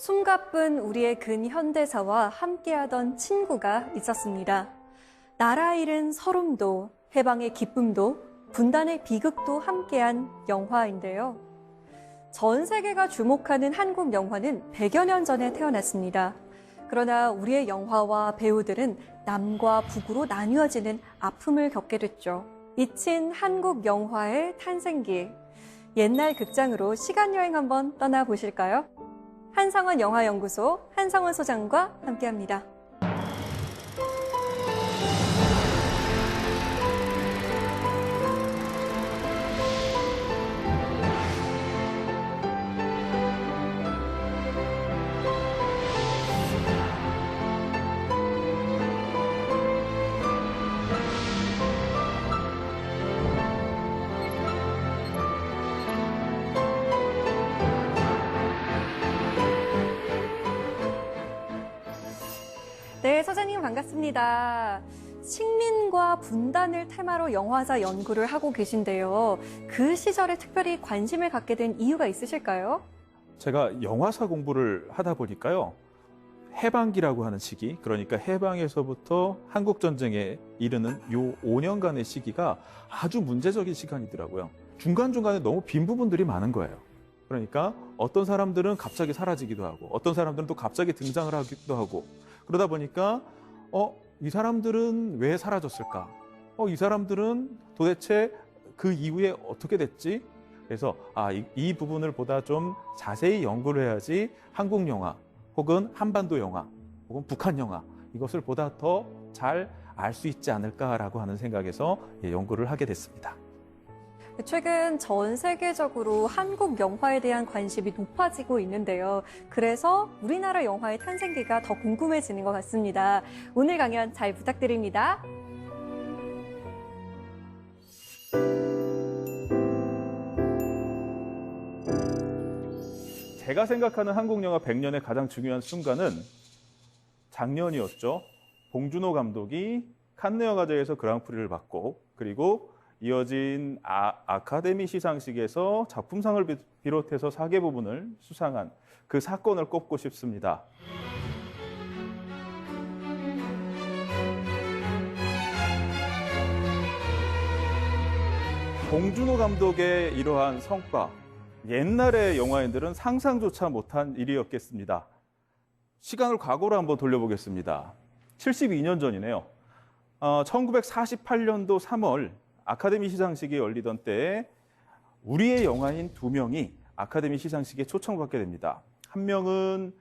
숨가쁜 우리의 근현대사와 함께하던 친구가 있었습니다. 나라 잃은 서름도, 해방의 기쁨도, 분단의 비극도 함께한 영화인데요. 전 세계가 주목하는 한국 영화는 100여 년 전에 태어났습니다. 그러나 우리의 영화와 배우들은 남과 북으로 나뉘어지는 아픔을 겪게 됐죠. 잊힌 한국 영화의 탄생기. 옛날 극장으로 시간여행 한번 떠나보실까요? 한상원 영화연구소 한상원 소장과 함께합니다. 네, 소장님 반갑습니다. 식민과 분단을 테마로 영화사 연구를 하고 계신데요. 그 시절에 특별히 관심을 갖게 된 이유가 있으실까요? 제가 영화사 공부를 하다 보니까요. 해방기라고 하는 시기, 그러니까 해방에서부터 한국전쟁에 이르는 요 5년간의 시기가 아주 문제적인 시간이더라고요. 중간중간에 너무 빈 부분들이 많은 거예요. 그러니까 어떤 사람들은 갑자기 사라지기도 하고 어떤 사람들은 또 갑자기 등장을 하기도 하고 그러다 보니까 이 사람들은 왜 사라졌을까? 이 사람들은 도대체 그 이후에 어떻게 됐지? 그래서 이 부분을 보다 좀 자세히 연구를 해야지 한국 영화 혹은 한반도 영화 혹은 북한 영화 이것을 보다 더 잘 알 수 있지 않을까라고 하는 생각에서 연구를 하게 됐습니다. 최근 전 세계적으로 한국 영화에 대한 관심이 높아지고 있는데요. 그래서 우리나라 영화의 탄생기가 더 궁금해지는 것 같습니다. 오늘 강연 잘 부탁드립니다. 제가 생각하는 한국 영화 100년의 가장 중요한 순간은 작년이었죠. 봉준호 감독이 칸느 영화제에서 그랑프리를 받고 그리고 이어진 아카데미 시상식에서 작품상을 비롯해서 4개 부분을 수상한 그 사건을 꼽고 싶습니다. 봉준호 감독의 이러한 성과, 옛날의 영화인들은 상상조차 못한 일이었겠습니다. 시간을 과거로 한번 돌려보겠습니다. 72년 전이네요. 1948년도 3월 아카데미 시상식이 열리던 때에 우리의 영화인 2명이 아카데미 시상식에 초청받게 됩니다. 한 명은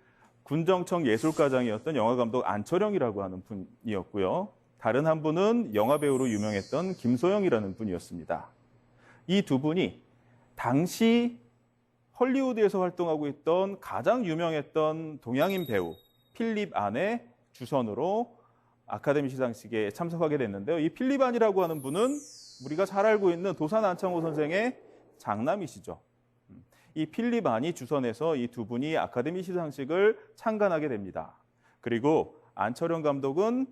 군정청 예술과장이었던 영화감독 안철영이라고 하는 분이었고요. 다른 한 분은 영화배우로 유명했던 김소영이라는 분이었습니다. 이 두 분이 당시 헐리우드에서 활동하고 있던 가장 유명했던 동양인 배우 필립 안의 주선으로 아카데미 시상식에 참석하게 됐는데요. 이 필립 안이라고 하는 분은 우리가 잘 알고 있는 도산 안창호 선생의 장남이시죠. 이 필립 안이 주선해서 이 두 분이 아카데미 시상식을 참관하게 됩니다. 그리고 안철영 감독은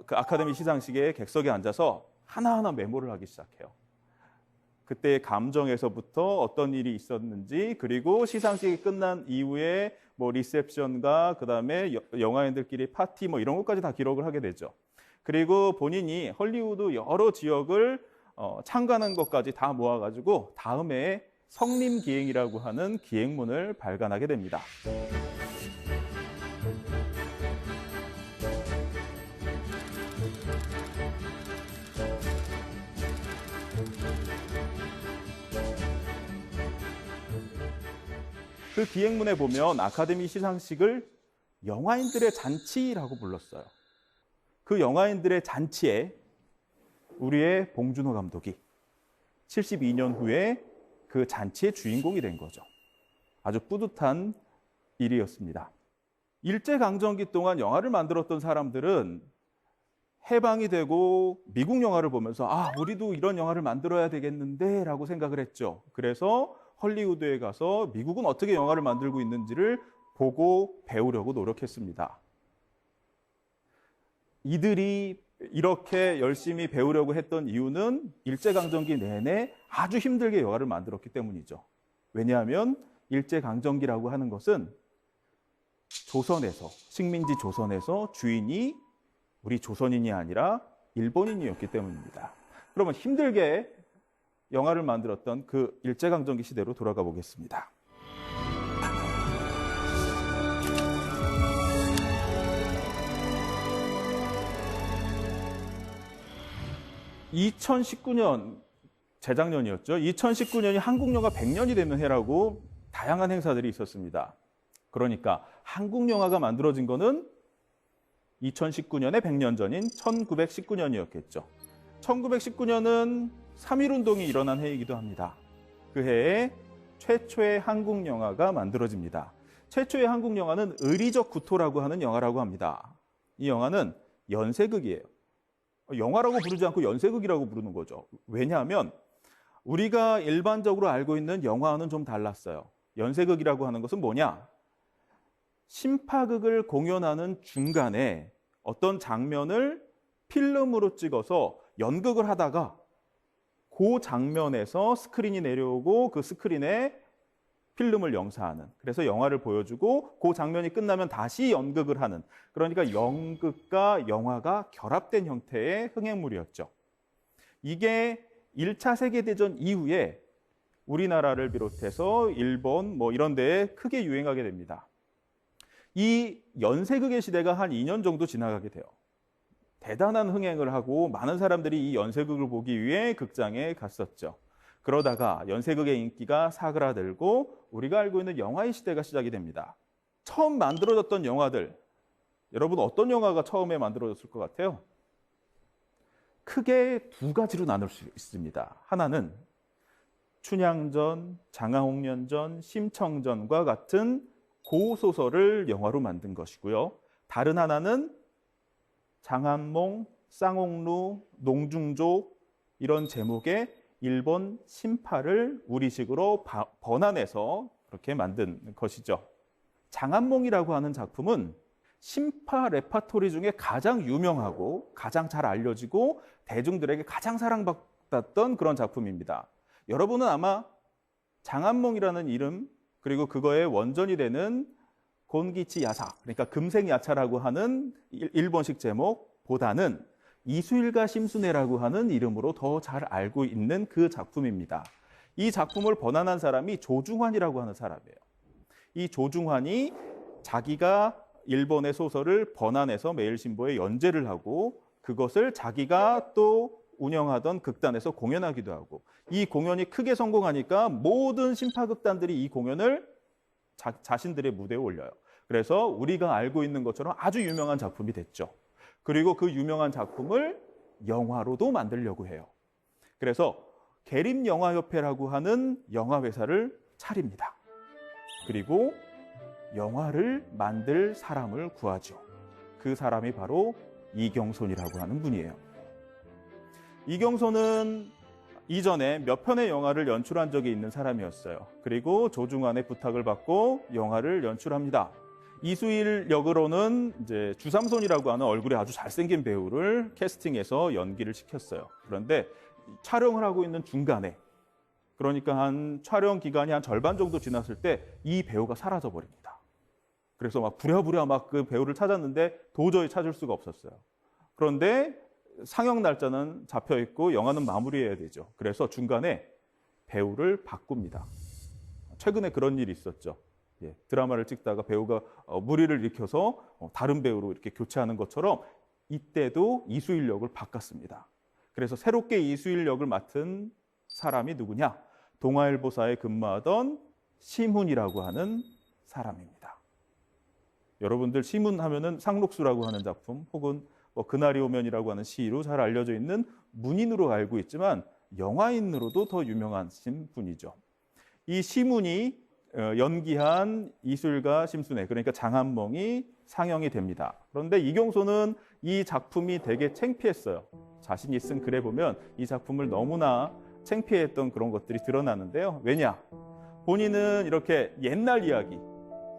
그 아카데미 시상식의 객석에 앉아서 하나하나 메모를 하기 시작해요. 그때의 감정에서부터 어떤 일이 있었는지 그리고 시상식이 끝난 이후에 리셉션과 그다음에 영화인들끼리 파티 이런 것까지 다 기록을 하게 되죠. 그리고 본인이 헐리우드 여러 지역을 참관한 것까지 다 모아가지고 다음 해에 성림기행이라고 하는 기행문을 발간하게 됩니다. 그 기행문에 보면 아카데미 시상식을 영화인들의 잔치라고 불렀어요. 그 영화인들의 잔치에 우리의 봉준호 감독이 72년 후에 그 잔치의 주인공이 된 거죠. 아주 뿌듯한 일이었습니다. 일제강점기 동안 영화를 만들었던 사람들은 해방이 되고 미국 영화를 보면서 우리도 이런 영화를 만들어야 되겠는데 라고 생각을 했죠. 그래서 헐리우드에 가서 미국은 어떻게 영화를 만들고 있는지를 보고 배우려고 노력했습니다. 이들이 이렇게 열심히 배우려고 했던 이유는 일제강점기 내내 아주 힘들게 영화를 만들었기 때문이죠. 왜냐하면 일제강점기라고 하는 것은 조선에서, 식민지 조선에서 주인이 우리 조선인이 아니라 일본인이었기 때문입니다. 그러면 힘들게 영화를 만들었던 그 일제강점기 시대로 돌아가 보겠습니다. 2019년, 재작년이었죠. 2019년이 한국영화 100년이 되는 해라고 다양한 행사들이 있었습니다. 그러니까 한국 영화가 만들어진 거는 2019년의 100년 전인 1919년이었겠죠. 1919년은 3.1운동이 일어난 해이기도 합니다. 그 해에 최초의 한국 영화가 만들어집니다. 최초의 한국 영화는 의리적 구토라고 하는 영화라고 합니다. 이 영화는 연쇄극이에요. 영화라고 부르지 않고 연쇄극이라고 부르는 거죠. 왜냐하면 우리가 일반적으로 알고 있는 영화와는 좀 달랐어요. 연쇄극이라고 하는 것은 뭐냐? 심파극을 공연하는 중간에 어떤 장면을 필름으로 찍어서 연극을 하다가 그 장면에서 스크린이 내려오고 그 스크린에 필름을 영사하는, 그래서 영화를 보여주고 그 장면이 끝나면 다시 연극을 하는, 그러니까 연극과 영화가 결합된 형태의 흥행물이었죠. 이게 1차 세계대전 이후에 우리나라를 비롯해서 일본 이런 데에 크게 유행하게 됩니다. 이 연쇄극의 시대가 한 2년 정도 지나가게 돼요. 대단한 흥행을 하고 많은 사람들이 이 연쇄극을 보기 위해 극장에 갔었죠. 그러다가 연쇄극의 인기가 사그라들고 우리가 알고 있는 영화의 시대가 시작이 됩니다. 처음 만들어졌던 영화들, 여러분 어떤 영화가 처음에 만들어졌을 것 같아요? 크게 두 가지로 나눌 수 있습니다. 하나는 춘향전, 장화홍련전, 심청전과 같은 고소설을 영화로 만든 것이고요. 다른 하나는 장안몽, 쌍옥루, 농중조 이런 제목의 일본 신파를 우리식으로 번안해서 그렇게 만든 것이죠. 장안몽이라고 하는 작품은 신파 레파토리 중에 가장 유명하고 가장 잘 알려지고 대중들에게 가장 사랑받았던 그런 작품입니다. 여러분은 아마 장안몽이라는 이름, 그리고 그거의 원전이 되는 곤기치 야사, 그러니까 금생야차라고 하는 일본식 제목보다는 이수일가 심순애라고 하는 이름으로 더 잘 알고 있는 그 작품입니다. 이 작품을 번안한 사람이 조중환이라고 하는 사람이에요. 이 조중환이 자기가 일본의 소설을 번안해서 매일신보에 연재를 하고 그것을 자기가 또 운영하던 극단에서 공연하기도 하고, 이 공연이 크게 성공하니까 모든 신파극단들이 이 공연을 자신들의 무대에 올려요. 그래서 우리가 알고 있는 것처럼 아주 유명한 작품이 됐죠. 그리고 그 유명한 작품을 영화로도 만들려고 해요. 그래서 계림영화협회라고 하는 영화회사를 차립니다. 그리고 영화를 만들 사람을 구하죠. 그 사람이 바로 이경손이라고 하는 분이에요. 이경손은 이전에 몇 편의 영화를 연출한 적이 있는 사람이었어요. 그리고 조중환의 부탁을 받고 영화를 연출합니다. 이수일 역으로는 이제 주삼손이라고 하는 얼굴이 아주 잘생긴 배우를 캐스팅해서 연기를 시켰어요. 그런데 촬영을 하고 있는 중간에, 그러니까 한 촬영 기간이 한 절반 정도 지났을 때 이 배우가 사라져 버립니다. 그래서 막 부랴부랴 막 그 배우를 찾았는데 도저히 찾을 수가 없었어요. 그런데 상영 날짜는 잡혀 있고 영화는 마무리해야 되죠. 그래서 중간에 배우를 바꿉니다. 최근에 그런 일이 있었죠. 드라마를 찍다가 배우가 무리를 일으켜서 다른 배우로 이렇게 교체하는 것처럼 이때도 이수일 역을 바꿨습니다. 그래서 새롭게 이수일 역을 맡은 사람이 누구냐? 동아일보사에 근무하던 심훈이라고 하는 사람입니다. 여러분들 심훈 하면은 상록수라고 하는 작품 혹은 그날이 오면이라고 하는 시로 잘 알려져 있는 문인으로 알고 있지만 영화인으로도 더 유명한 분이죠. 이 심훈이 연기한 이술가 심순애, 그러니까 장안몽이 상영이 됩니다. 그런데 이경손은 이 작품이 되게 창피했어요. 자신이 쓴 글에 보면 이 작품을 너무나 창피했던 그런 것들이 드러나는데요. 왜냐? 본인은 이렇게 옛날 이야기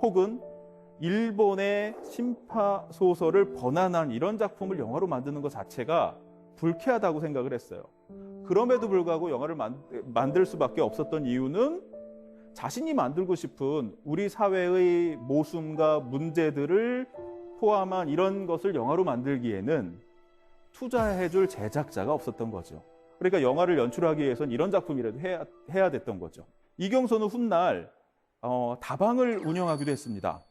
혹은 일본의 신파 소설을 번안한 이런 작품을 영화로 만드는 것 자체가 불쾌하다고 생각을 했어요. 그럼에도 불구하고 영화를 만들 수밖에 없었던 이유는 자신이 만들고 싶은 우리 사회의 모순과 문제들을 포함한 이런 것을 영화로 만들기에는 투자해줄 제작자가 없었던 거죠. 그러니까 영화를 연출하기 위해서는 이런 작품이라도 해야 됐던 거죠. 이경소는 훗날 다방을 운영하기도 했습니다.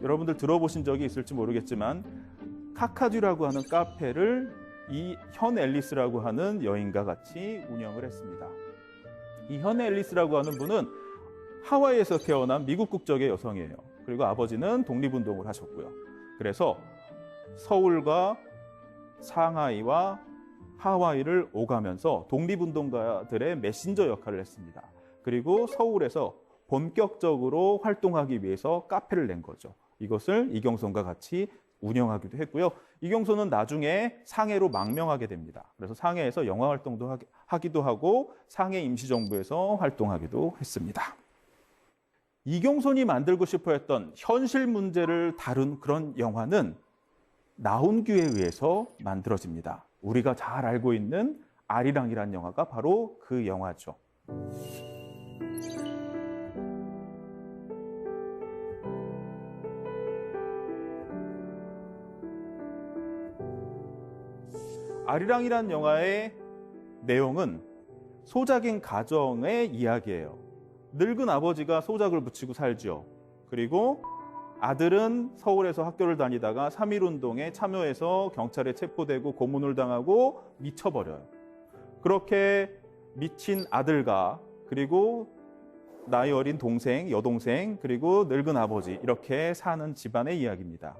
여러분들 들어보신 적이 있을지 모르겠지만 카카듀라고 하는 카페를 이 현 앨리스라고 하는 여인과 같이 운영을 했습니다. 이 현 앨리스라고 하는 분은 하와이에서 태어난 미국 국적의 여성이에요. 그리고 아버지는 독립운동을 하셨고요. 그래서 서울과 상하이와 하와이를 오가면서 독립운동가들의 메신저 역할을 했습니다. 그리고 서울에서 본격적으로 활동하기 위해서 카페를 낸 거죠. 이것을 이경선과 같이 운영하기도 했고요. 이경선은 나중에 상해로 망명하게 됩니다. 그래서 상해에서 영화 활동도 하기도 하고 상해 임시정부에서 활동하기도 했습니다. 이경선이 만들고 싶어 했던 현실 문제를 다룬 그런 영화는 나훈규에 의해서 만들어집니다. 우리가 잘 알고 있는 아리랑이라는 영화가 바로 그 영화죠. 아리랑이라는 영화의 내용은 소작인 가정의 이야기예요. 늙은 아버지가 소작을 붙이고 살죠. 그리고 아들은 서울에서 학교를 다니다가 3.1운동에 참여해서 경찰에 체포되고 고문을 당하고 미쳐버려요. 그렇게 미친 아들과 그리고 나이 어린 동생, 여동생, 그리고 늙은 아버지 이렇게 사는 집안의 이야기입니다.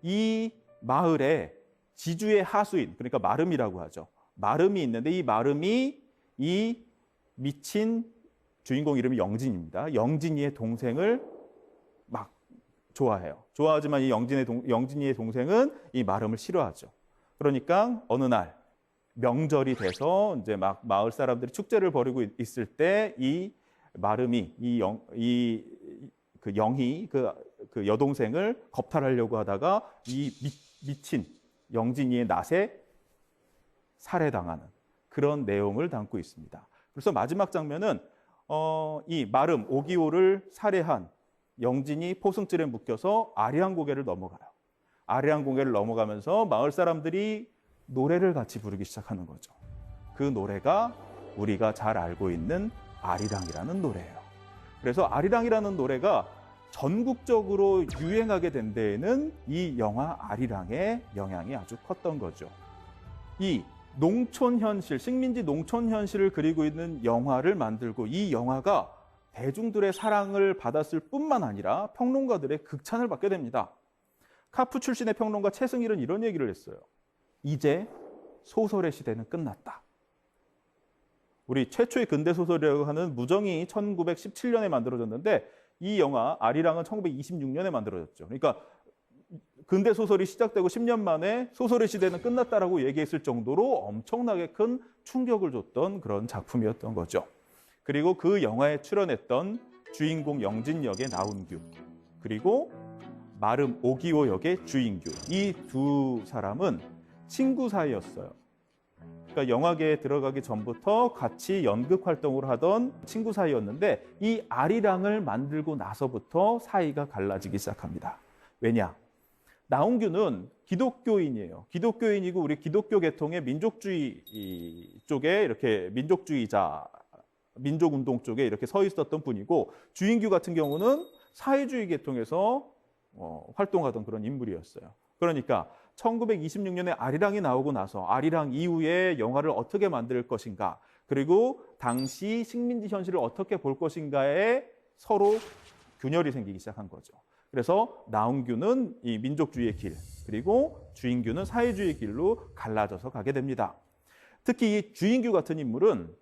이 마을에 지주의 하수인, 그러니까 마름이라고 하죠. 마름이 있는데 이 마름이 이 미친 주인공 이름이 영진입니다. 영진이의 동생을 막 좋아해요. 좋아하지만 이 영진이의 동생은 이 마름을 싫어하죠. 그러니까 어느 날 명절이 돼서 이제 막 마을 사람들이 축제를 벌이고 있을 때 이 마름이 그 영희 그 여동생을 겁탈하려고 하다가 이 미친 영진이의 낫에 살해당하는 그런 내용을 담고 있습니다. 그래서 마지막 장면은 이 마름 오기오를 살해한 영진이 포승줄에 묶여서 아리랑 고개를 넘어가요. 아리랑 고개를 넘어가면서 마을 사람들이 노래를 같이 부르기 시작하는 거죠. 그 노래가 우리가 잘 알고 있는 아리랑이라는 노래예요. 그래서 아리랑이라는 노래가 전국적으로 유행하게 된 데에는 이 영화 아리랑의 영향이 아주 컸던 거죠. 이 농촌 현실, 식민지 농촌 현실을 그리고 있는 영화를 만들고 이 영화가 대중들의 사랑을 받았을 뿐만 아니라 평론가들의 극찬을 받게 됩니다. 카프 출신의 평론가 최승일은 이런 얘기를 했어요. 이제 소설의 시대는 끝났다. 우리 최초의 근대소설이라고 하는 무정이 1917년에 만들어졌는데 이 영화 아리랑은 1926년에 만들어졌죠. 그러니까 근대소설이 시작되고 10년 만에 소설의 시대는 끝났다라고 얘기했을 정도로 엄청나게 큰 충격을 줬던 그런 작품이었던 거죠. 그리고 그 영화에 출연했던 주인공 영진 역의 나훈규, 그리고 마름 오기오 역의 주인규, 이 두 사람은 친구 사이였어요. 그러니까 영화계에 들어가기 전부터 같이 연극 활동을 하던 친구 사이였는데 이 아리랑을 만들고 나서부터 사이가 갈라지기 시작합니다. 왜냐? 나훈규는 기독교인이에요. 기독교인이고 우리 기독교 계통의 민족주의 쪽에 이렇게 민족주의자, 민족운동 쪽에 이렇게 서 있었던 분이고 주인규 같은 경우는 사회주의 계통에서 활동하던 그런 인물이었어요. 그러니까 1926년에 아리랑이 나오고 나서 아리랑 이후에 영화를 어떻게 만들 것인가, 그리고 당시 식민지 현실을 어떻게 볼 것인가에 서로 균열이 생기기 시작한 거죠. 그래서 나훈규는 이 민족주의의 길, 그리고 주인규는 사회주의의 길로 갈라져서 가게 됩니다. 특히 이 주인규 같은 인물은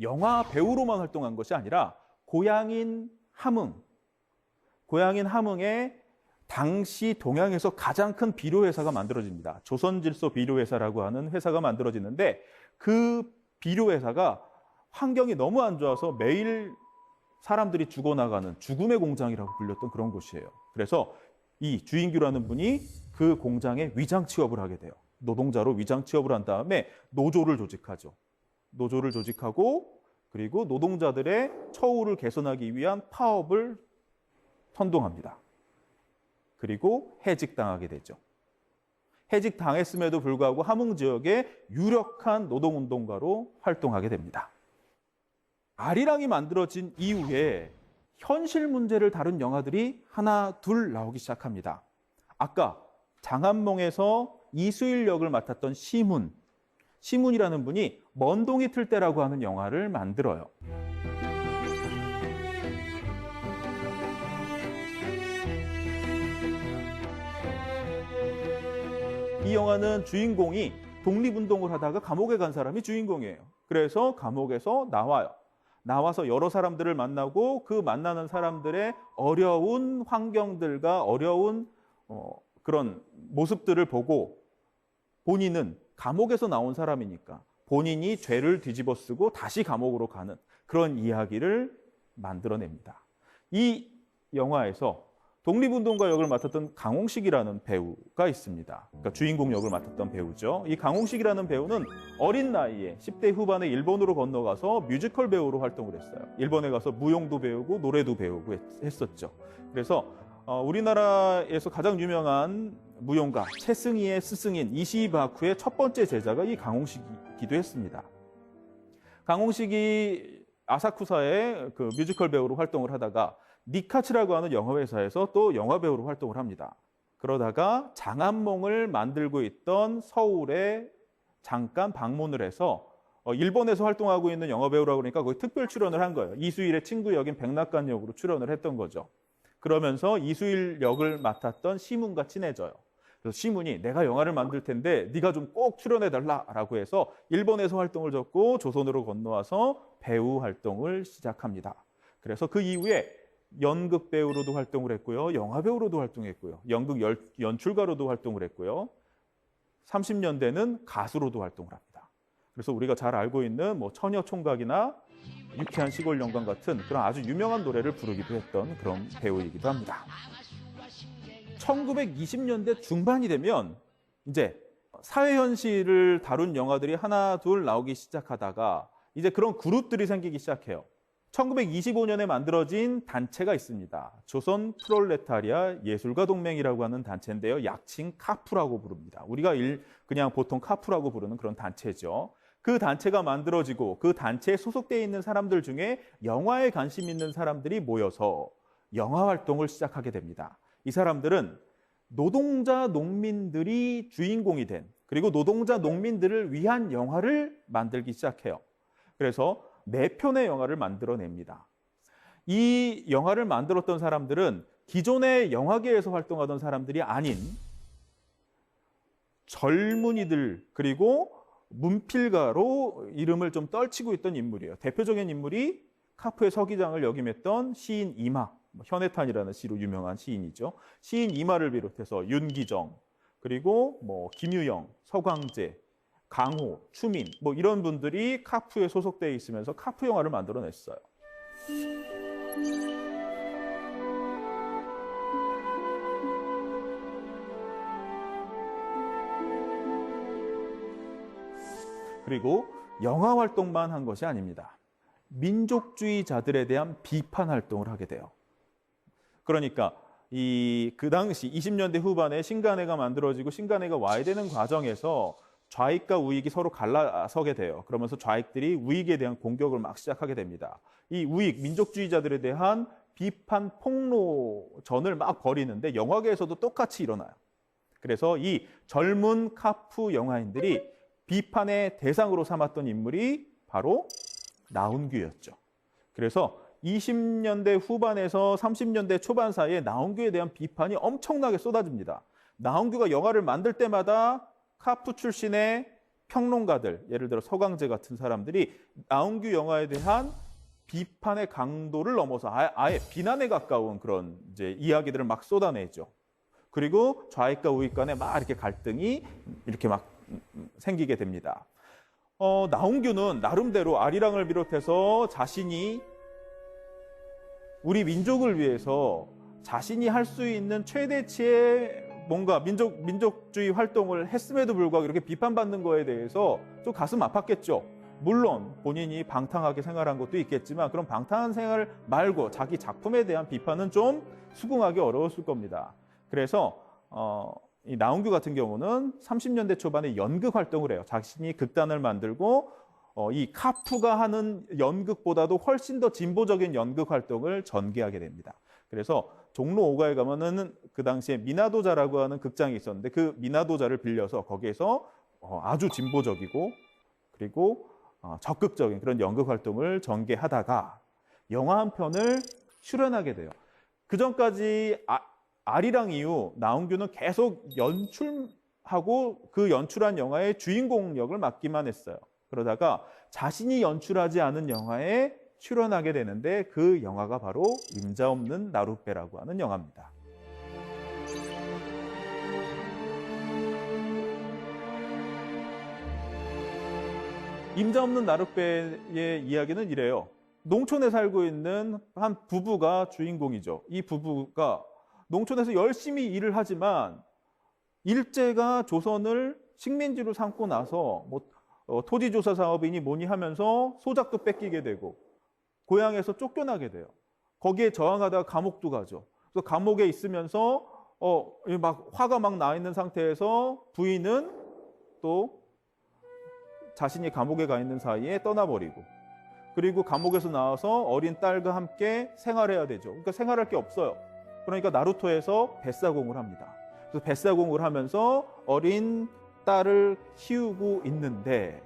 영화 배우로만 활동한 것이 아니라 고향인 함흥에 당시 동양에서 가장 큰 비료회사가 만들어집니다. 조선질소 비료회사라고 하는 회사가 만들어지는데 그 비료회사가 환경이 너무 안 좋아서 매일 사람들이 죽어나가는 죽음의 공장이라고 불렸던 그런 곳이에요. 그래서 이 주인규라는 분이 그 공장에 위장 취업을 하게 돼요. 노동자로 위장 취업을 한 다음에 노조를 조직하죠. 노조를 조직하고 그리고 노동자들의 처우를 개선하기 위한 파업을 선동합니다. 그리고 해직당하게 되죠. 해직당했음에도 불구하고 함흥 지역의 유력한 노동운동가로 활동하게 됩니다. 아리랑이 만들어진 이후에 현실 문제를 다룬 영화들이 하나, 둘 나오기 시작합니다. 아까 장안몽에서 이수일 역을 맡았던 시문이라는 분이 먼동이 틀 때라고 하는 영화를 만들어요. 이 영화는 주인공이 독립운동을 하다가 감옥에 간 사람이 주인공이에요. 그래서 감옥에서 나와서 여러 사람들을 만나고 그 만나는 사람들의 어려운 환경들과 어려운 그런 모습들을 보고 본인은 감옥에서 나온 사람이니까 본인이 죄를 뒤집어 쓰고 다시 감옥으로 가는 그런 이야기를 만들어냅니다. 이 영화에서 독립운동가 역을 맡았던 강홍식이라는 배우가 있습니다. 그러니까 주인공 역을 맡았던 배우죠. 이 강홍식이라는 배우는 어린 나이에 10대 후반에 일본으로 건너가서 뮤지컬 배우로 활동을 했어요. 일본에 가서 무용도 배우고 노래도 배우고 했었죠. 그래서 우리나라에서 가장 유명한 무용가 최승희의 스승인 이시바쿠의 첫 번째 제자가 이 강홍식이기도 했습니다. 강홍식이 아사쿠사의 그 뮤지컬 배우로 활동을 하다가 니카츠라고 하는 영화회사에서 또 영화배우로 활동을 합니다. 그러다가 장안몽을 만들고 있던 서울에 잠깐 방문을 해서 일본에서 활동하고 있는 영화배우라고 그러니까 거기 특별 출연을 한 거예요. 이수일의 친구 역인 백낙관 역으로 출연을 했던 거죠. 그러면서 이수일 역을 맡았던 시문과 친해져요. 그래서 시문이 내가 영화를 만들 텐데 네가 좀 꼭 출연해달라라고 해서 일본에서 활동을 접고 조선으로 건너와서 배우 활동을 시작합니다. 그래서 그 이후에 연극 배우로도 활동을 했고요. 영화 배우로도 활동했고요. 연극 연출가로도 활동을 했고요. 30년대는 가수로도 활동을 합니다. 그래서 우리가 잘 알고 있는 뭐 처녀총각이나 유쾌한 시골 영감 같은 그런 아주 유명한 노래를 부르기도 했던 그런 배우이기도 합니다. 1920년대 중반이 되면 이제 사회 현실을 다룬 영화들이 하나 둘 나오기 시작하다가 이제 그런 그룹들이 생기기 시작해요. 1925년에 만들어진 단체가 있습니다. 조선 프롤레타리아 예술가 동맹이라고 하는 단체인데요. 약칭 카프라고 부릅니다. 우리가 그냥 보통 카프라고 부르는 그런 단체죠. 그 단체가 만들어지고 그 단체에 소속되어 있는 사람들 중에 영화에 관심 있는 사람들이 모여서 영화 활동을 시작하게 됩니다. 이 사람들은 노동자 농민들이 주인공이 된 그리고 노동자 농민들을 위한 영화를 만들기 시작해요. 그래서 4편의 영화를 만들어냅니다. 이 영화를 만들었던 사람들은 기존의 영화계에서 활동하던 사람들이 아닌 젊은이들 그리고 문필가로 이름을 좀 떨치고 있던 인물이에요. 대표적인 인물이 카프의 서기장을 역임했던 시인 이마, 현해탄이라는 시로 유명한 시인이죠. 시인 이마를 비롯해서 윤기정, 그리고 뭐 김유영, 서광재, 강호, 추민 뭐 이런 분들이 카프에 소속되어 있으면서 카프 영화를 만들어냈어요. 그리고 영화 활동만 한 것이 아닙니다. 민족주의자들에 대한 비판 활동을 하게 돼요. 그러니까 그 당시 20년대 후반에 신간회가 만들어지고 신간회가 와야 되는 과정에서 좌익과 우익이 서로 갈라서게 돼요. 그러면서 좌익들이 우익에 대한 공격을 막 시작하게 됩니다. 이 우익, 민족주의자들에 대한 비판 폭로전을 막 벌이는데 영화계에서도 똑같이 일어나요. 그래서 이 젊은 카프 영화인들이 비판의 대상으로 삼았던 인물이 바로 나훈규였죠. 그래서 20년대 후반에서 30년대 초반 사이에 나훈규에 대한 비판이 엄청나게 쏟아집니다. 나훈규가 영화를 만들 때마다 카프 출신의 평론가들, 예를 들어 서광재 같은 사람들이 나훈규 영화에 대한 비판의 강도를 넘어서 아예 비난에 가까운 그런 이제 이야기들을 막 쏟아내죠. 그리고 좌익과 우익 간에 막 이렇게 갈등이 이렇게 막 생기게 됩니다. 나훈규는 나름대로 아리랑을 비롯해서 자신이 우리 민족을 위해서 자신이 할 수 있는 최대치의 뭔가 민족주의 활동을 했음에도 불구하고 이렇게 비판받는 거에 대해서 좀 가슴 아팠겠죠. 물론 본인이 방탕하게 생활한 것도 있겠지만 그런 방탕한 생활 말고 자기 작품에 대한 비판은 좀 수긍하기 어려웠을 겁니다. 그래서 이 나운규 같은 경우는 30년대 초반에 연극 활동을 해요. 자신이 극단을 만들고 이 카프가 하는 연극보다도 훨씬 더 진보적인 연극 활동을 전개하게 됩니다. 그래서 종로 5가에 가면은 그 당시에 미나도자라고 하는 극장이 있었는데 그 미나도자를 빌려서 거기에서 아주 진보적이고 그리고 적극적인 그런 연극 활동을 전개하다가 영화 한 편을 출연하게 돼요. 그 전까지 아리랑 이후 나운규는 계속 연출하고 그 연출한 영화의 주인공 역을 맡기만 했어요. 그러다가 자신이 연출하지 않은 영화에 출연하게 되는데 그 영화가 바로 임자 없는 나룻배라고 하는 영화입니다. 임자 없는 나룻배의 이야기는 이래요. 농촌에 살고 있는 한 부부가 주인공이죠. 이 부부가 농촌에서 열심히 일을 하지만 일제가 조선을 식민지로 삼고 나서 토지조사 사업이니 뭐니 하면서 소작도 뺏기게 되고 고향에서 쫓겨나게 돼요. 거기에 저항하다가 감옥도 가죠. 그래서 감옥에 있으면서 막 화가 막 나 있는 상태에서 부인은 또 자신이 감옥에 가 있는 사이에 떠나버리고 그리고 감옥에서 나와서 어린 딸과 함께 생활해야 되죠. 그러니까 생활할 게 없어요. 그러니까 나루토에서 뱃사공을 합니다. 그래서 뱃사공을 하면서 어린 딸을 키우고 있는데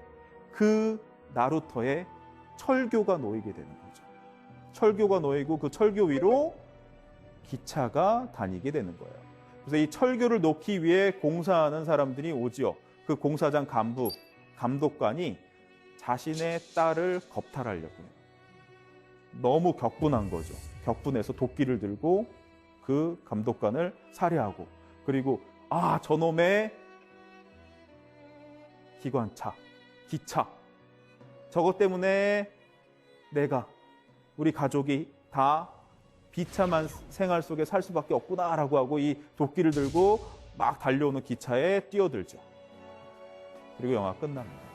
그 나루토에 철교가 놓이게 되는 거죠. 철교가 놓이고 그 철교 위로 기차가 다니게 되는 거예요. 그래서 이 철교를 놓기 위해 공사하는 사람들이 오지요. 그 공사장 간부, 감독관이 자신의 딸을 겁탈하려고 해요. 너무 격분한 거죠. 격분해서 도끼를 들고 그 감독관을 살해하고 그리고 저놈의 기관차, 기차 저것 때문에 우리 가족이 다 비참한 생활 속에 살 수밖에 없구나라고 하고 이 도끼를 들고 막 달려오는 기차에 뛰어들죠. 그리고 영화 끝납니다.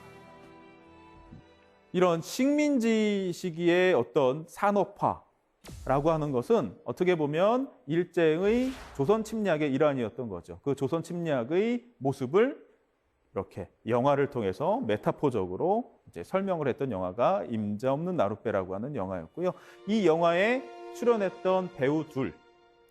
이런 식민지 시기의 어떤 산업화라고 하는 것은 어떻게 보면 일제의 조선 침략의 일환이었던 거죠. 그 조선 침략의 모습을 이렇게 영화를 통해서 메타포적으로 이제 설명을 했던 영화가 임자 없는 나룻배라고 하는 영화였고요. 이 영화에 출연했던 배우 둘,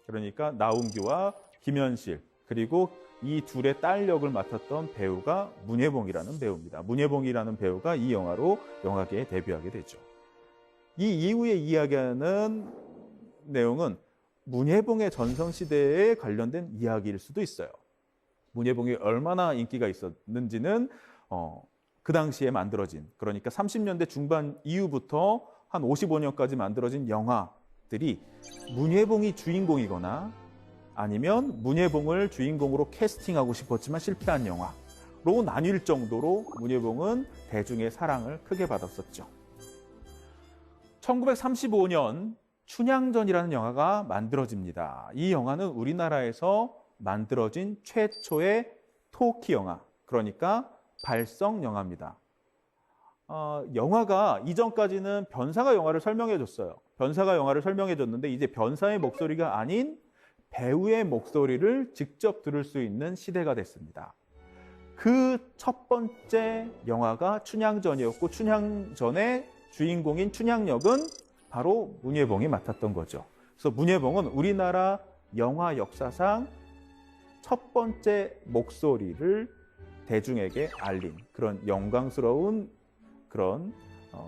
그러니까 나운규와 김현실, 그리고 이 둘의 딸 역을 맡았던 배우가 문예봉이라는 배우입니다. 문예봉이라는 배우가 이 영화로 영화계에 데뷔하게 되죠. 이 이후에 이야기하는 내용은 문예봉의 전성시대에 관련된 이야기일 수도 있어요. 문예봉이 얼마나 인기가 있었는지는 그 당시에 만들어진, 그러니까 30년대 중반 이후부터 한 55년까지 만들어진 영화들이 문예봉이 주인공이거나 아니면 문예봉을 주인공으로 캐스팅하고 싶었지만 실패한 영화로 나뉠 정도로 문예봉은 대중의 사랑을 크게 받았었죠. 1935년 춘향전이라는 영화가 만들어집니다. 이 영화는 우리나라에서 만들어진 최초의 토키 영화, 그러니까 발성 영화입니다. 영화가 이전까지는 변사가 영화를 설명해 줬어요. 변사가 영화를 설명해 줬는데 이제 변사의 목소리가 아닌 배우의 목소리를 직접 들을 수 있는 시대가 됐습니다. 그 첫 번째 영화가 춘향전이었고 춘향전의 주인공인 춘향역은 바로 문예봉이 맡았던 거죠. 그래서 문예봉은 우리나라 영화 역사상 첫 번째 목소리를 대중에게 알린 그런 영광스러운 그런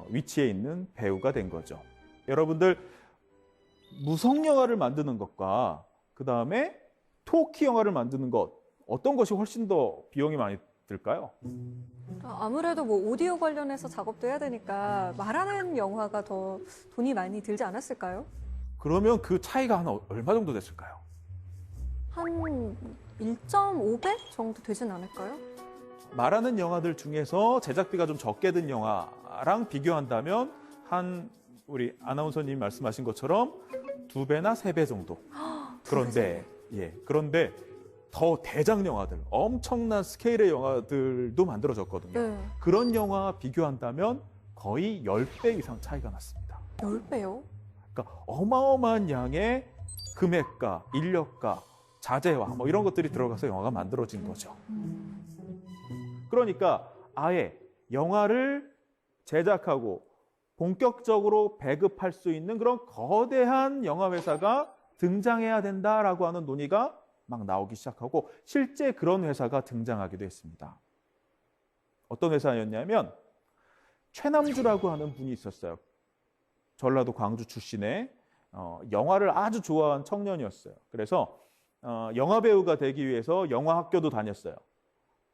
위치에 있는 배우가 된 거죠. 여러분들 무성 영화를 만드는 것과 그 다음에 토키 영화를 만드는 것 어떤 것이 훨씬 더 비용이 많이 들까요? 아무래도 오디오 관련해서 작업도 해야 되니까 말하는 영화가 더 돈이 많이 들지 않았을까요? 그러면 그 차이가 한 얼마 정도 됐을까요? 한 1.5배 정도 되진 않을까요? 말하는 영화들 중에서 제작비가 좀 적게 든 영화랑 비교한다면 한 우리 아나운서님 말씀하신 것처럼 2배나 3배 정도. 그런데 더 대작 영화들, 엄청난 스케일의 영화들도 만들어졌거든요. 네. 그런 영화 비교한다면 거의 10배 이상 차이가 났습니다. 10배요? 그러니까 어마어마한 양의 금액과 인력과 자재와 뭐 이런 것들이 들어가서 영화가 만들어진 거죠. 그러니까 아예 영화를 제작하고 본격적으로 배급할 수 있는 그런 거대한 영화 회사가 등장해야 된다라고 하는 논의가 막 나오기 시작하고 실제 그런 회사가 등장하기도 했습니다. 어떤 회사였냐면 최남주라고 하는 분이 있었어요. 전라도 광주 출신의 영화를 아주 좋아하는 청년이었어요. 그래서 영화 배우가 되기 위해서 영화학교도 다녔어요.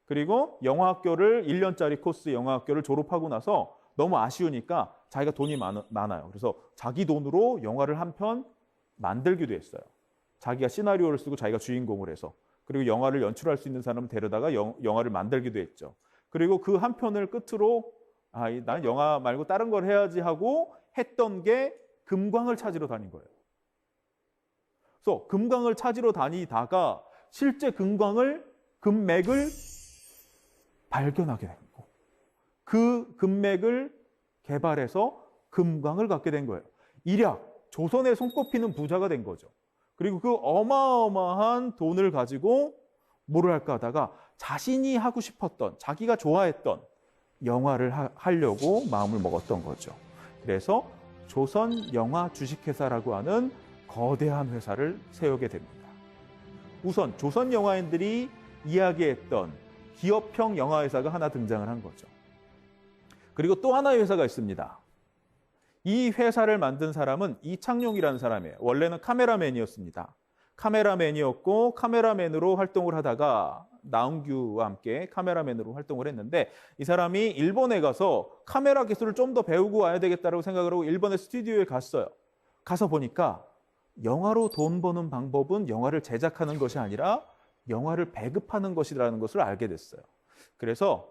그리고 영화학교를 1년짜리 코스 영화학교를 졸업하고 나서 너무 아쉬우니까 자기가 돈이 많아요. 그래서 자기 돈으로 영화를 한 편 만들기도 했어요. 자기가 시나리오를 쓰고 자기가 주인공을 해서. 그리고 영화를 연출할 수 있는 사람을 데려다가 영화를 만들기도 했죠. 그리고 그 한 편을 끝으로 난 영화 말고 다른 걸 해야지 하고 했던 게 금광을 찾으러 다닌 거예요. 그래서 금광을 찾으러 다니다가 실제 금맥을 발견하게 된 거고 그 금맥을 개발해서 금광을 갖게 된 거예요. 일약 조선에 손꼽히는 부자가 된 거죠. 그리고 그 어마어마한 돈을 가지고 뭐를 할까 하다가 자신이 하고 싶었던, 자기가 좋아했던 영화를 하려고 마음을 먹었던 거죠. 그래서 조선영화 주식회사라고 하는 거대한 회사를 세우게 됩니다. 우선 조선영화인들이 이야기했던 기업형 영화회사가 하나 등장을 한 거죠. 그리고 또 하나의 회사가 있습니다. 이 회사를 만든 사람은 이창용이라는 사람이에요. 원래는 카메라맨이었습니다. 카메라맨이었고 카메라맨으로 활동을 하다가 나은규와 함께 카메라맨으로 활동을 했는데 이 사람이 일본에 가서 카메라 기술을 좀 더 배우고 와야 되겠다고 생각을 하고 일본의 스튜디오에 갔어요. 가서 보니까 영화로 돈 버는 방법은 영화를 제작하는 것이 아니라 영화를 배급하는 것이라는 것을 알게 됐어요. 그래서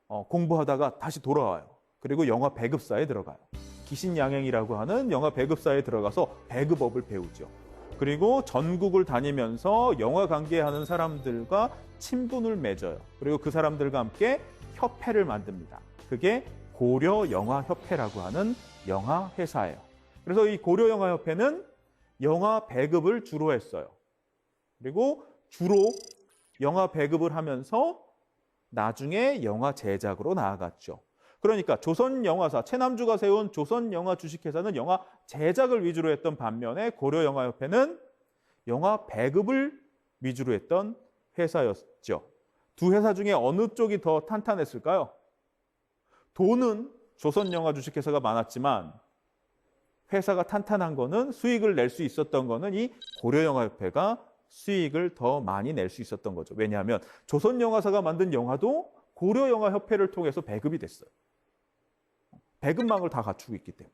공부하다가 다시 돌아와요. 그리고 영화 배급사에 들어가요. 기신양행이라고 하는 영화 배급사에 들어가서 배급업을 배우죠. 그리고 전국을 다니면서 영화 관계하는 사람들과 친분을 맺어요. 그리고 그 사람들과 함께 협회를 만듭니다. 그게 고려영화협회라고 하는 영화회사예요. 그래서 이 고려영화협회는 영화 배급을 주로 했어요. 그리고 주로 영화 배급을 하면서 나중에 영화 제작으로 나아갔죠. 그러니까 조선영화사, 최남주가 세운 조선영화 주식회사는 영화 제작을 위주로 했던 반면에 고려영화협회는 영화 배급을 위주로 했던 회사였죠. 두 회사 중에 어느 쪽이 더 탄탄했을까요? 돈은 조선영화 주식회사가 많았지만 회사가 탄탄한 거는 수익을 낼 수 있었던 거는 이 고려영화협회가 수익을 더 많이 낼 수 있었던 거죠. 왜냐하면 조선영화사가 만든 영화도 고려영화협회를 통해서 배급이 됐어요. 배급망을 다 갖추고 있기 때문에.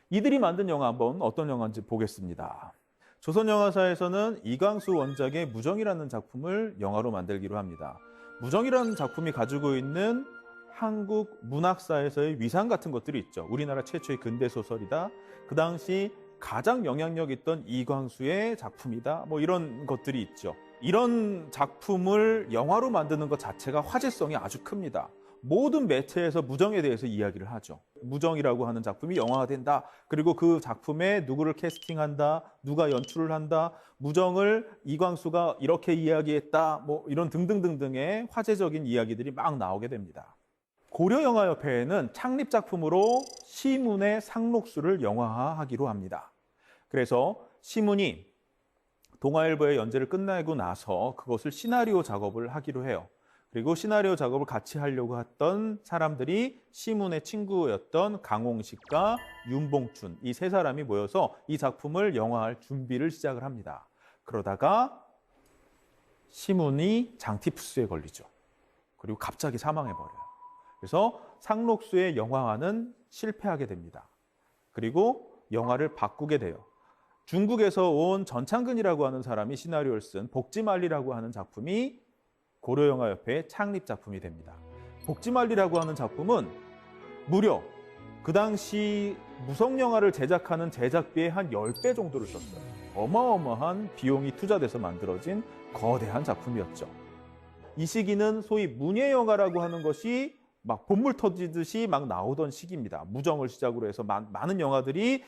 이들이 만든 영화 한번 어떤 영화인지 보겠습니다. 조선영화사에서는 이광수 원작의 무정이라는 작품을 영화로 만들기로 합니다. 무정이라는 작품이 가지고 있는 한국 문학사에서의 위상 같은 것들이 있죠. 우리나라 최초의 근대소설이다. 그 당시 가장 영향력 있던 이광수의 작품이다. 뭐 이런 것들이 있죠. 이런 작품을 영화로 만드는 것 자체가 화제성이 아주 큽니다. 모든 매체에서 무정에 대해서 이야기를 하죠. 무정이라고 하는 작품이 영화화된다. 그리고 그 작품에 누구를 캐스팅한다. 누가 연출을 한다. 무정을 이광수가 이렇게 이야기했다. 뭐 이런 등등등등의 화제적인 이야기들이 막 나오게 됩니다. 고려영화협회에는 창립 작품으로 시문의 상록수를 영화화하기로 합니다. 그래서 시문이 동아일보의 연재를 끝내고 나서 그것을 시나리오 작업을 하기로 해요. 그리고 시나리오 작업을 같이 하려고 했던 사람들이 시문의 친구였던 강홍식과 윤봉춘 이 세 사람이 모여서 이 작품을 영화할 준비를 시작을 합니다. 그러다가 시문이 장티푸스에 걸리죠. 그리고 갑자기 사망해버려요. 그래서 상록수의 영화화는 실패하게 됩니다. 그리고 영화를 바꾸게 돼요. 중국에서 온 전창근이라고 하는 사람이 시나리오를 쓴 복지만리라고 하는 작품이 고려영화협회의 창립 작품이 됩니다. 복지만리라고 하는 작품은 무려 그 당시 무성영화를 제작하는 제작비의 한 10배 정도를 썼어요. 어마어마한 비용이 투자돼서 만들어진 거대한 작품이었죠. 이 시기는 소위 문예영화라고 하는 것이 막 본물 터지듯이 막 나오던 시기입니다. 무정을 시작으로 해서 많은 영화들이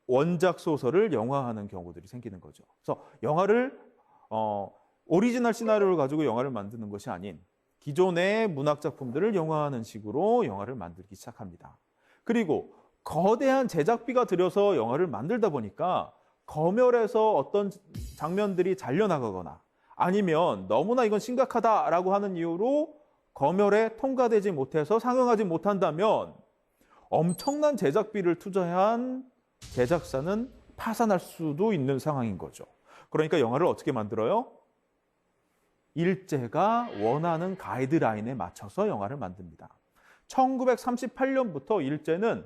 원작 소설을 영화화하는 경우들이 생기는 거죠. 그래서 영화를 오리지널 시나리오를 가지고 영화를 만드는 것이 아닌 기존의 문학 작품들을 영화화하는 식으로 영화를 만들기 시작합니다. 그리고 거대한 제작비가 들여서 영화를 만들다 보니까 검열에서 어떤 장면들이 잘려나가거나 아니면 너무나 이건 심각하다라고 하는 이유로 검열에 통과되지 못해서 상영하지 못한다면 엄청난 제작비를 투자한 제작사는 파산할 수도 있는 상황인 거죠. 그러니까 영화를 어떻게 만들어요? 일제가 원하는 가이드라인에 맞춰서 영화를 만듭니다. 1938년부터 일제는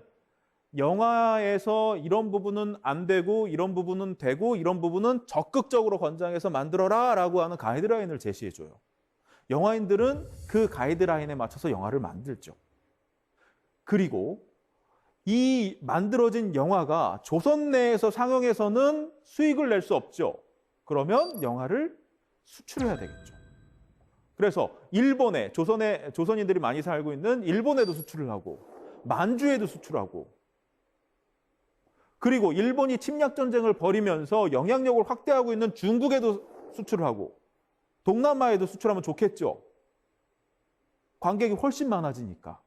영화에서 이런 부분은 안 되고 이런 부분은 되고 이런 부분은 적극적으로 권장해서 만들어라 라고 하는 가이드라인을 제시해줘요. 영화인들은 그 가이드라인에 맞춰서 영화를 만들죠. 그리고 이 만들어진 영화가 조선 내에서 상영해서는 수익을 낼 수 없죠. 그러면 영화를 수출해야 되겠죠. 그래서 일본에 조선인들이 많이 살고 있는 일본에도 수출을 하고 만주에도 수출하고 그리고 일본이 침략 전쟁을 벌이면서 영향력을 확대하고 있는 중국에도 수출을 하고 동남아에도 수출하면 좋겠죠. 관객이 훨씬 많아지니까.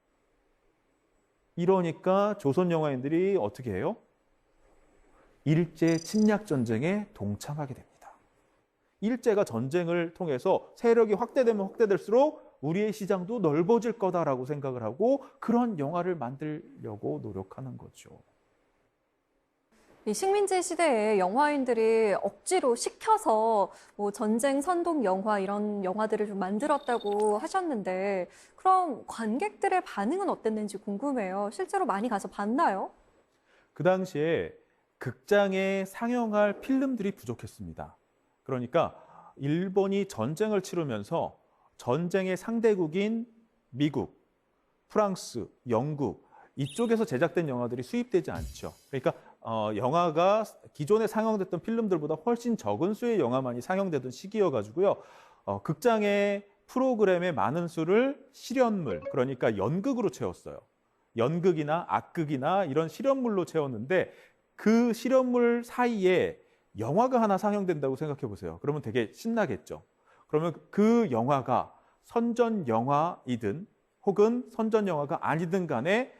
이러니까 조선 영화인들이 어떻게 해요? 일제 침략 전쟁에 동참하게 됩니다. 일제가 전쟁을 통해서 세력이 확대되면 확대될수록 우리의 시장도 넓어질 거다라고 생각을 하고 그런 영화를 만들려고 노력하는 거죠. 이 식민지 시대에 영화인들이 억지로 시켜서 뭐 전쟁 선동 영화 이런 영화들을 좀 만들었다고 하셨는데 그럼 관객들의 반응은 어땠는지 궁금해요. 실제로 많이 가서 봤나요? 그 당시에 극장에 상영할 필름들이 부족했습니다. 그러니까 일본이 전쟁을 치르면서 전쟁의 상대국인 미국, 프랑스, 영국 이쪽에서 제작된 영화들이 수입되지 않죠. 그러니까 영화가 기존에 상영됐던 필름들보다 훨씬 적은 수의 영화만이 상영되던 시기여가지고요. 극장의 프로그램의 많은 수를 실연물, 그러니까 연극으로 채웠어요. 연극이나 악극이나 이런 실연물로 채웠는데 그 실연물 사이에 영화가 하나 상영된다고 생각해 보세요. 그러면 되게 신나겠죠. 그러면 그 영화가 선전 영화이든 혹은 선전 영화가 아니든 간에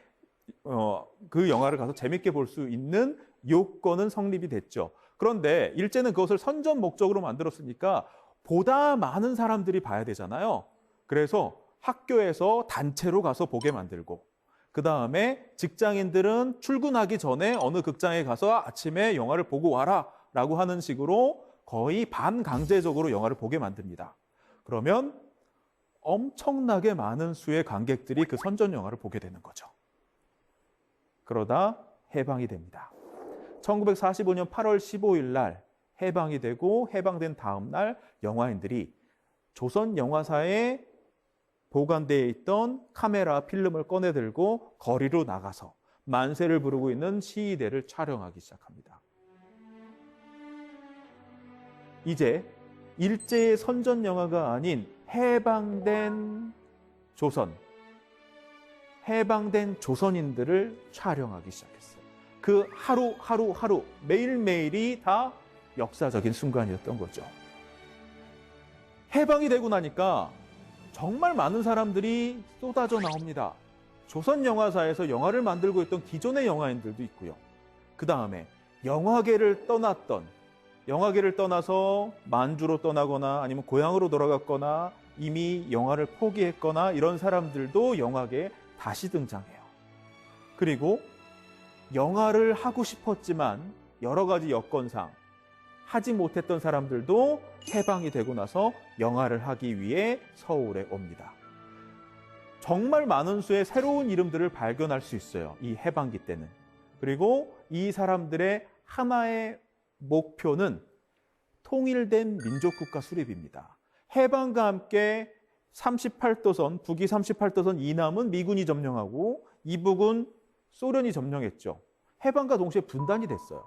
그 영화를 가서 재밌게 볼 수 있는 요건은 성립이 됐죠. 그런데 일제는 그것을 선전 목적으로 만들었으니까 보다 많은 사람들이 봐야 되잖아요. 그래서 학교에서 단체로 가서 보게 만들고 그 다음에 직장인들은 출근하기 전에 어느 극장에 가서 아침에 영화를 보고 와라 라고 하는 식으로 거의 반강제적으로 영화를 보게 만듭니다. 그러면 엄청나게 많은 수의 관객들이 그 선전 영화를 보게 되는 거죠. 그러다 해방이 됩니다. 1945년 8월 15일 날 해방이 되고 해방된 다음 날 영화인들이 조선 영화사에 보관되어 있던 카메라 필름을 꺼내 들고 거리로 나가서 만세를 부르고 있는 시위대를 촬영하기 시작합니다. 이제 일제의 선전 영화가 아닌 해방된 조선인들을 촬영하기 시작했어요. 그 하루 매일매일이 다 역사적인 순간이었던 거죠. 해방이 되고 나니까 정말 많은 사람들이 쏟아져 나옵니다. 조선 영화사에서 영화를 만들고 있던 기존의 영화인들도 있고요. 그 다음에 영화계를 떠나서 만주로 떠나거나 아니면 고향으로 돌아갔거나 이미 영화를 포기했거나 이런 사람들도 영화계에 다시 등장해요. 그리고 영화를 하고 싶었지만 여러 가지 여건상 하지 못했던 사람들도 해방이 되고 나서 영화를 하기 위해 서울에 옵니다. 정말 많은 수의 새로운 이름들을 발견할 수 있어요. 이 해방기 때는. 그리고 이 사람들의 하나의 목표는 통일된 민족국가 수립입니다. 해방과 함께 38도선, 북위 38도선 이남은 미군이 점령하고 이북은 소련이 점령했죠. 해방과 동시에 분단이 됐어요.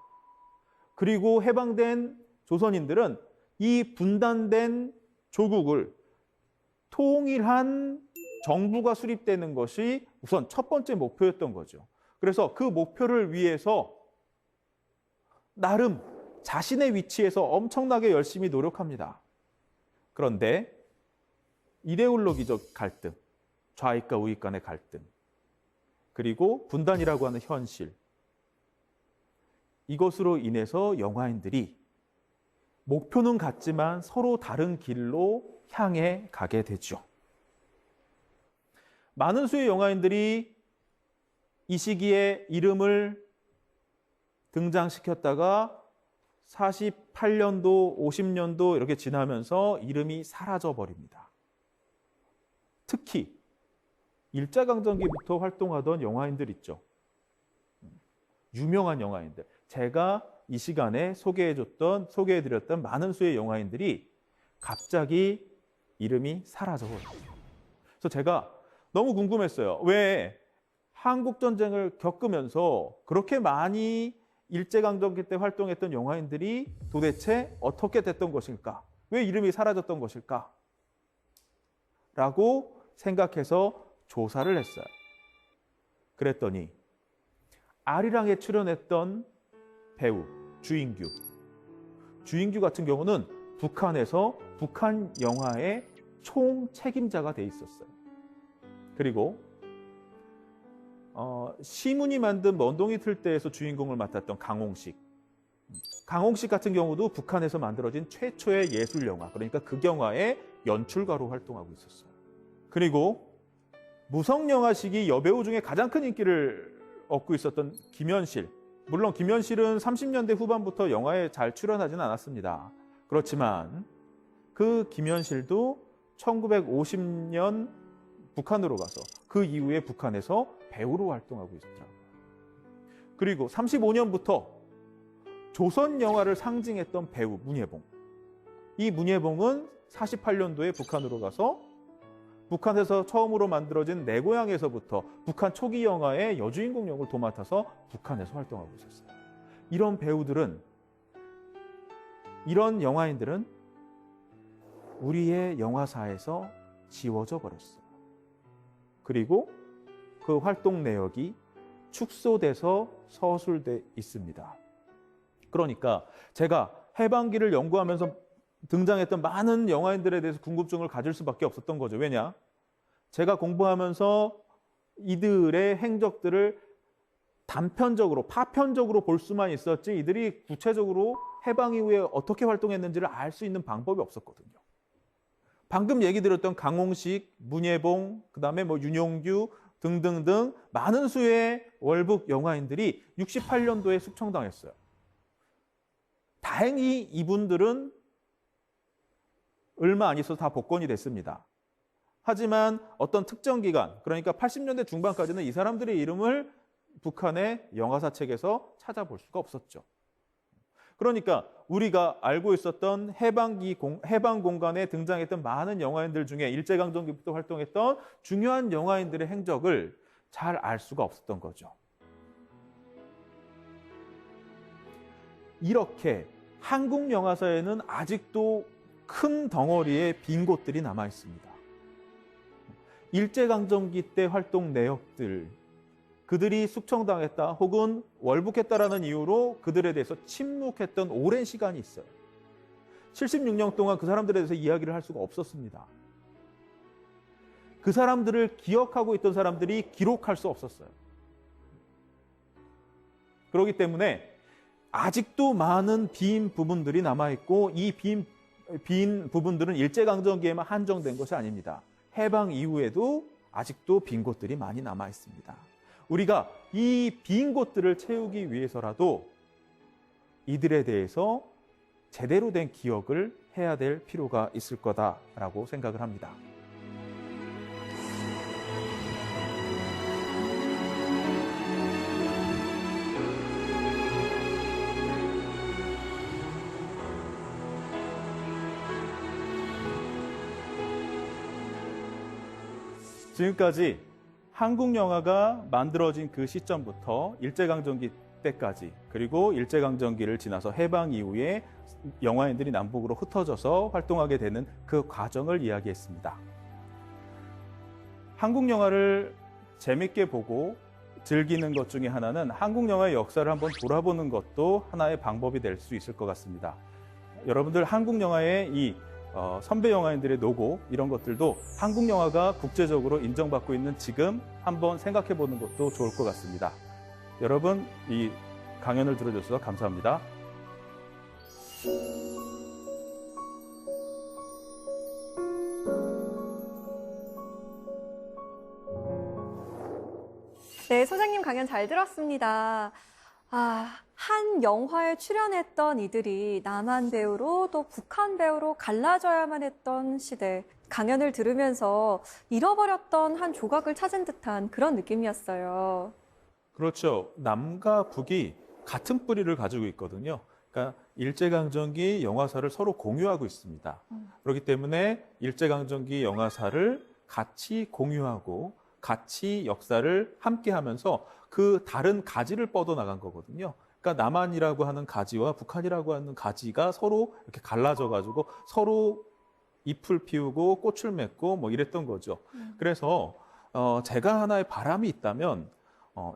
그리고 해방된 조선인들은 이 분단된 조국을 통일한 정부가 수립되는 것이 우선 첫 번째 목표였던 거죠. 그래서 그 목표를 위해서 나름 자신의 위치에서 엄청나게 열심히 노력합니다. 그런데 이데올로기적 갈등, 좌익과 우익 간의 갈등, 그리고 분단이라고 하는 현실, 이것으로 인해서 영화인들이 목표는 같지만 서로 다른 길로 향해 가게 되죠. 많은 수의 영화인들이 이 시기에 이름을 등장시켰다가 48년도, 50년도 이렇게 지나면서 이름이 사라져 버립니다. 특히 일제강점기부터 활동하던 영화인들 있죠. 유명한 영화인들. 제가 이 시간에 소개해드렸던 많은 수의 영화인들이 갑자기 이름이 사라져버려요. 그래서 제가 너무 궁금했어요. 왜 한국전쟁을 겪으면서 그렇게 많이 일제강점기 때 활동했던 영화인들이 도대체 어떻게 됐던 것일까? 왜 이름이 사라졌던 것일까? 라고 생각해서 조사를 했어요. 그랬더니 아리랑에 출연했던 배우 주인규 같은 경우는 북한에서 북한 영화의 총책임자가 돼 있었어요. 그리고 시문이 만든 먼동이 틀 때에서 주인공을 맡았던 강홍식 같은 경우도 북한에서 만들어진 최초의 예술 영화, 그러니까 극영화의 연출가로 활동하고 있었어요. 그리고 무성 영화 시기 여배우 중에 가장 큰 인기를 얻고 있었던 김현실. 물론 김현실은 30년대 후반부터 영화에 잘 출연하지는 않았습니다. 그렇지만 그 김현실도 1950년 북한으로 가서 그 이후에 북한에서 배우로 활동하고 있더라고요. 그리고 35년부터 조선 영화를 상징했던 배우 문예봉. 이 문예봉은 48년도에 북한으로 가서 북한에서 처음으로 만들어진 내 고향에서부터 북한 초기 영화의 여주인공 역을 도맡아서 북한에서 활동하고 있었어요. 이런 영화인들은 우리의 영화사에서 지워져 버렸어요. 그리고 그 활동 내역이 축소돼서 서술돼 있습니다. 그러니까 제가 해방기를 연구하면서 등장했던 많은 영화인들에 대해서 궁금증을 가질 수밖에 없었던 거죠. 왜냐? 제가 공부하면서 이들의 행적들을 단편적으로, 파편적으로 볼 수만 있었지 이들이 구체적으로 해방 이후에 어떻게 활동했는지를 알 수 있는 방법이 없었거든요. 방금 얘기 드렸던 강홍식, 문예봉, 그다음에 윤용규 등등등 많은 수의 월북 영화인들이 68년도에 숙청당했어요. 다행히 이분들은 얼마 안 있어서 다 복권이 됐습니다. 하지만 어떤 특정 기간, 그러니까 80년대 중반까지는 이 사람들의 이름을 북한의 영화사 책에서 찾아볼 수가 없었죠. 그러니까 우리가 알고 있었던 해방 공간에 등장했던 많은 영화인들 중에 일제강점기부터 활동했던 중요한 영화인들의 행적을 잘 알 수가 없었던 거죠. 이렇게 한국 영화사에는 아직도 큰 덩어리의 빈 곳들이 남아 있습니다. 일제강점기 때 활동 내역들, 그들이 숙청당했다 혹은 월북했다라는 이유로 그들에 대해서 침묵했던 오랜 시간이 있어요. 76년 동안 그 사람들에 대해서 이야기를 할 수가 없었습니다. 그 사람들을 기억하고 있던 사람들이 기록할 수 없었어요. 그렇기 때문에 아직도 많은 빈 부분들이 남아있고 이 빈 부분들은 일제강점기에만 한정된 것이 아닙니다. 해방 이후에도 아직도 빈 곳들이 많이 남아 있습니다. 우리가 이 빈 곳들을 채우기 위해서라도 이들에 대해서 제대로 된 기억을 해야 될 필요가 있을 거다라고 생각을 합니다. 지금까지 한국 영화가 만들어진 그 시점부터 일제강점기 때까지, 그리고 일제강점기를 지나서 해방 이후에 영화인들이 남북으로 흩어져서 활동하게 되는 그 과정을 이야기했습니다. 한국 영화를 재밌게 보고 즐기는 것 중에 하나는 한국 영화의 역사를 한번 돌아보는 것도 하나의 방법이 될 수 있을 것 같습니다. 여러분들 한국 영화의 이 선배 영화인들의 노고 이런 것들도 한국 영화가 국제적으로 인정받고 있는 지금 한번 생각해 보는 것도 좋을 것 같습니다. 여러분 이 강연을 들어주셔서 감사합니다. 네, 소장님 강연 잘 들었습니다. 한 영화에 출연했던 이들이 남한 배우로 또 북한 배우로 갈라져야만 했던 시대. 강연을 들으면서 잃어버렸던 한 조각을 찾은 듯한 그런 느낌이었어요. 그렇죠. 남과 북이 같은 뿌리를 가지고 있거든요. 그러니까 일제강점기 영화사를 서로 공유하고 있습니다. 그렇기 때문에 일제강점기 영화사를 같이 공유하고 같이 역사를 함께 하면서 그 다른 가지를 뻗어나간 거거든요. 그러니까 남한이라고 하는 가지와 북한이라고 하는 가지가 서로 이렇게 갈라져가지고 서로 잎을 피우고 꽃을 맺고 뭐 이랬던 거죠. 그래서 제가 하나의 바람이 있다면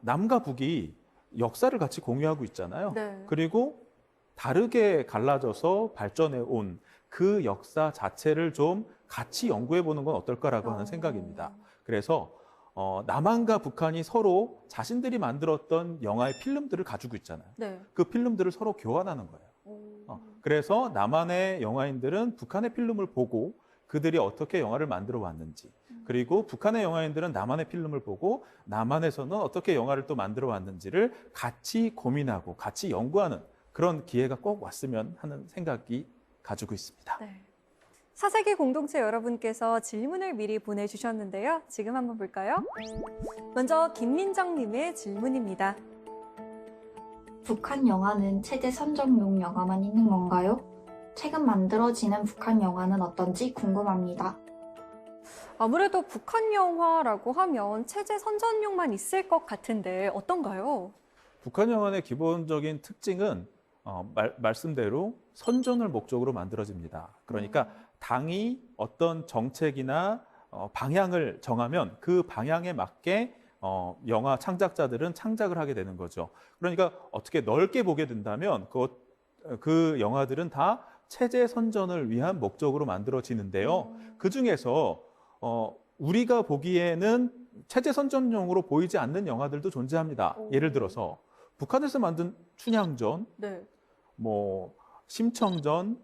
남과 북이 역사를 같이 공유하고 있잖아요. 네. 그리고 다르게 갈라져서 발전해 온 그 역사 자체를 좀 같이 연구해 보는 건 어떨까라고 하는 생각입니다. 그래서 남한과 북한이 서로 자신들이 만들었던 영화의 필름들을 가지고 있잖아요. 네. 그 필름들을 서로 교환하는 거예요. 그래서 남한의 영화인들은 북한의 필름을 보고 그들이 어떻게 영화를 만들어 왔는지, 그리고 북한의 영화인들은 남한의 필름을 보고 남한에서는 어떻게 영화를 또 만들어 왔는지를 같이 고민하고 같이 연구하는 그런 기회가 꼭 왔으면 하는 생각이 가지고 있습니다. 네. 사세기 공동체 여러분께서 질문을 미리 보내주셨는데요. 지금 한번 볼까요? 먼저 김민정님의 질문입니다. 북한 영화는 체제 선정용 영화만 있는 건가요? 최근 만들어지는 북한 영화는 어떤지 궁금합니다. 아무래도 북한 영화라고 하면 체제 선전용만 있을 것 같은데 어떤가요? 북한 영화의 기본적인 특징은 말씀대로 선전을 목적으로 만들어집니다. 그러니까 당이 어떤 정책이나 방향을 정하면 그 방향에 맞게 영화 창작자들은 창작을 하게 되는 거죠. 그러니까 어떻게 넓게 보게 된다면 그 영화들은 다 체제 선전을 위한 목적으로 만들어지는데요. 그 중에서 우리가 보기에는 체제 선전용으로 보이지 않는 영화들도 존재합니다. 예를 들어서 북한에서 만든 춘향전, 네. 뭐 심청전,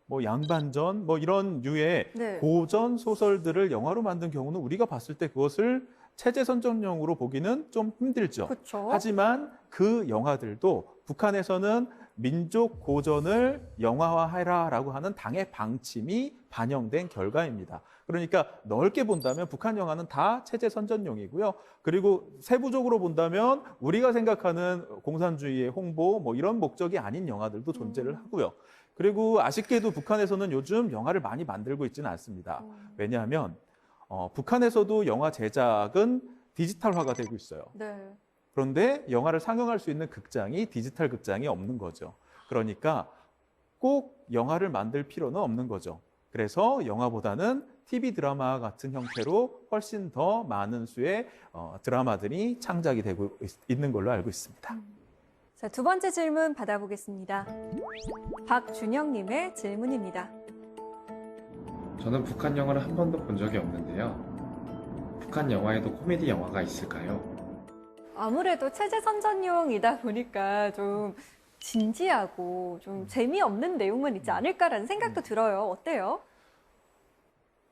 뭐 양반전, 뭐 이런 류의 네. 고전 소설들을 영화로 만든 경우는 우리가 봤을 때 그것을 체제 선전용으로 보기는 좀 힘들죠. 그렇죠. 하지만 그 영화들도 북한에서는 민족 고전을 영화화해라라고 하는 당의 방침이 반영된 결과입니다. 그러니까 넓게 본다면 북한 영화는 다 체제 선전용이고요. 그리고 세부적으로 본다면 우리가 생각하는 공산주의의 홍보 뭐 이런 목적이 아닌 영화들도 존재를 하고요. 그리고 아쉽게도 북한에서는 요즘 영화를 많이 만들고 있지는 않습니다. 왜냐하면 북한에서도 영화 제작은 디지털화가 되고 있어요. 네. 그런데 영화를 상영할 수 있는 극장이 디지털 극장이 없는 거죠. 그러니까 꼭 영화를 만들 필요는 없는 거죠. 그래서 영화보다는 TV 드라마 같은 형태로 훨씬 더 많은 수의 드라마들이 창작이 되고 있는 걸로 알고 있습니다. 자, 두 번째 질문 받아보겠습니다. 박준영님의 질문입니다. 저는 북한 영화를 한 번도 본 적이 없는데요. 북한 영화에도 코미디 영화가 있을까요? 아무래도 체제 선전용이다 보니까 좀 진지하고 좀 재미없는 내용만 있지 않을까라는 생각도 들어요. 어때요?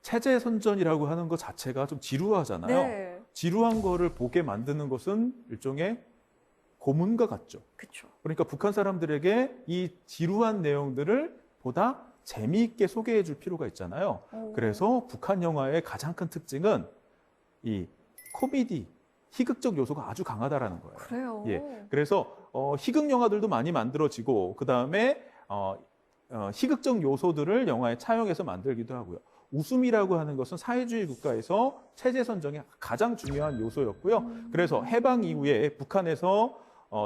체제 선전이라고 하는 것 자체가 좀 지루하잖아요. 네. 지루한 거를 보게 만드는 것은 일종의 고문과 같죠. 그렇죠. 그러니까 북한 사람들에게 이 지루한 내용들을 보다 재미있게 소개해 줄 필요가 있잖아요. 그래서 북한 영화의 가장 큰 특징은 이 코미디, 희극적 요소가 아주 강하다라는 거예요. 그래요. 예. 그래서 희극 영화들도 많이 만들어지고 그다음에 희극적 요소들을 영화에 차용해서 만들기도 하고요. 웃음이라고 하는 것은 사회주의 국가에서 체제 선정의 가장 중요한 요소였고요. 그래서 해방 이후에 북한에서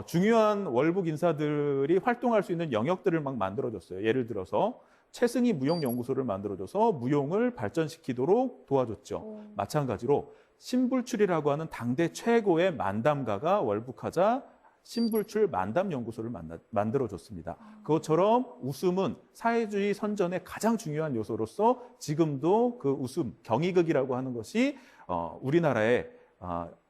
중요한 월북 인사들이 활동할 수 있는 영역들을 막 만들어줬어요. 예를 들어서 최승희 무용연구소를 만들어줘서 무용을 발전시키도록 도와줬죠. 마찬가지로 신불출이라고 하는 당대 최고의 만담가가 월북하자 신불출 만담연구소를 만들어줬습니다. 그것처럼 웃음은 사회주의 선전의 가장 중요한 요소로서 지금도 그 웃음, 경희극이라고 하는 것이 우리나라의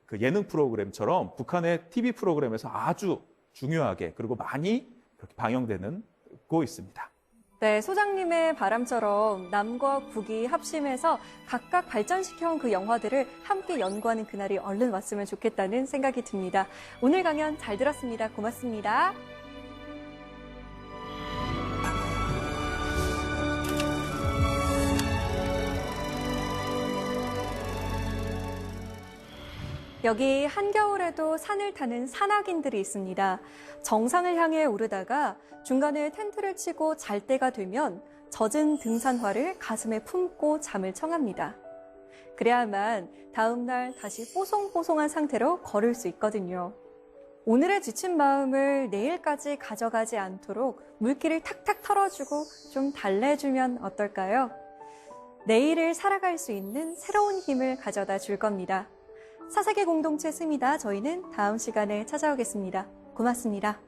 그 예능 프로그램처럼 북한의 TV 프로그램에서 아주 중요하게 그리고 많이 그렇게 방영되고 있습니다. 네, 소장님의 바람처럼 남과 북이 합심해서 각각 발전시켜온 그 영화들을 함께 연구하는 그날이 얼른 왔으면 좋겠다는 생각이 듭니다. 오늘 강연 잘 들었습니다. 고맙습니다. 여기 한겨울에도 산을 타는 산악인들이 있습니다. 정상을 향해 오르다가 중간에 텐트를 치고 잘 때가 되면 젖은 등산화를 가슴에 품고 잠을 청합니다. 그래야만 다음 날 다시 뽀송뽀송한 상태로 걸을 수 있거든요. 오늘의 지친 마음을 내일까지 가져가지 않도록 물기를 탁탁 털어주고 좀 달래주면 어떨까요? 내일을 살아갈 수 있는 새로운 힘을 가져다 줄 겁니다. 사색의 공동체 습니다. 저희는 다음 시간에 찾아오겠습니다. 고맙습니다.